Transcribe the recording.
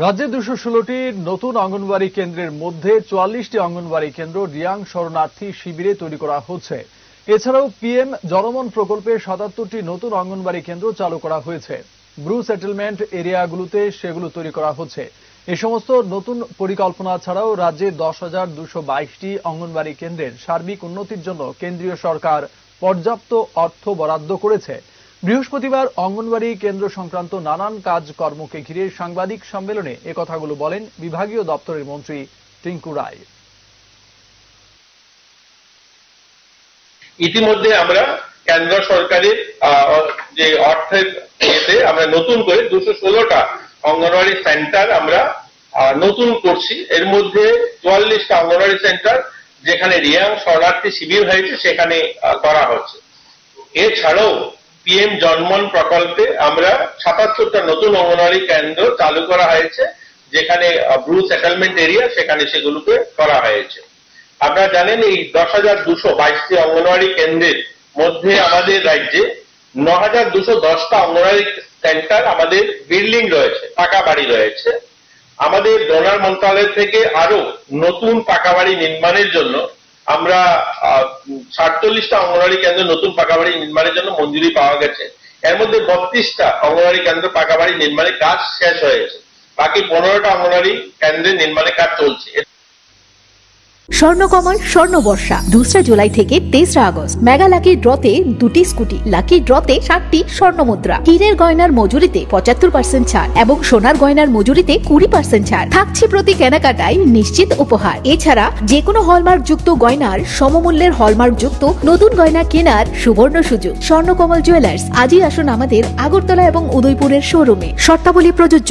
রাজ্যে ২১৬টি নতুন অঙ্গনওয়াড়ি কেন্দ্রের মধ্যে ৪৪টি অঙ্গনওয়াড়ি কেন্দ্র রিয়াং শরণার্থী শিবিরে তৈরি করা হচ্ছে। এছাড়াও পিএম জনমন প্রকল্পে ৭৭টি নতুন অঙ্গনওয়াড়ি কেন্দ্র চালু করা হয়েছে। ব্রু সেটেলমেন্ট এরিয়াগুলোতে সেগুলো তৈরি করা হচ্ছে। এই সমস্ত নতুন পরিকল্পনা ছাড়াও রাজ্যে ১০,২২২টি অঙ্গনওয়াড়ি কেন্দ্রের সার্বিক উন্নতির জন্য কেন্দ্রীয় সরকার পর্যাপ্ত অর্থ বরাদ্দ করেছে। বৃহস্পতিবার অঙ্গনওয়াড়ি কেন্দ্র সংক্রান্ত নানান কাজকর্মকে ঘিরে সাংবাদিক সম্মেলনে একথাগুলো বলেন বিভাগীয় দপ্তরের মন্ত্রী টিঙ্কু রায়। ইতিমধ্যে আমরা কেন্দ্র সরকারের যে অর্থের ইয়েতে আমরা নতুন করে ২১৬টা অঙ্গনওয়াড়ি সেন্টার আমরা নতুন করছি। এর মধ্যে ৪৪টা অঙ্গনওয়াড়ি সেন্টার যেখানে রিয়াং শরণার্থী শিবির হয়েছে সেখানে করা হচ্ছে। এছাড়াও পিএম জনমন প্রকল্পে আমরা ৭৭টা নতুন অঙ্গনওয়াড়ি কেন্দ্র চালু করা হয়েছে, যেখানে ব্রু সেটেলমেন্ট এরিয়া সেখানে সেগুলোকে করা হয়েছে। আপনারা জানেন এই ১০,২২২টি অঙ্গনওয়াড়ি কেন্দ্রের মধ্যে আমাদের রাজ্যে ৯,২১০টা অঙ্গনওয়াড়ি সেন্টার আমাদের বিল্ডিং রয়েছে, পাকা বাড়ি রয়েছে। আমাদের ডোনার মন্ত্রণালয় থেকে আরো নতুন পাকা বাড়ি নির্মাণের জন্য আমরা ৪৭টা অঙ্গনওয়াড়ি কেন্দ্র নতুন পাকা বাড়ি নির্মাণের জন্য মঞ্জুরি পাওয়া গেছে। এর মধ্যে ৩২টা অঙ্গনওয়াড়ি কেন্দ্র পাকা বাড়ি নির্মাণের কাজ শেষ হয়েছে, বাকি 15টা অঙ্গনওয়াড়ি কেন্দ্রের নির্মাণের কাজ চলছে। স্বর্ণকমল স্বর্ণবর্ষা ২রা জুলাই থেকে ৩রা আগস্ট। মেগা লাকি ড্রতে ২টি স্কুটি, লাকি ড্রতে ৬০টি স্বর্ণমুদ্রা, হীরের গয়নার মজুরিতে ৭৫% ছাড় এবং সোনার গয়নার মজুরিতে ২০% ছাড় থাকছে প্রতি কেনাকাটায় নিশ্চিত উপহার। এছাড়া যে কোনো হলমার্ক যুক্ত গয়নার সমমূল্যের হলমার্ক যুক্ত নতুন গয়না কেনার সুবর্ণ সুযোগ। স্বর্ণকমল জুয়েলার্স, আজই আসুন আমাদের আগরতলা এবং উদয়পুরের শোরুমে। শর্তাবলী প্রযোজ্য।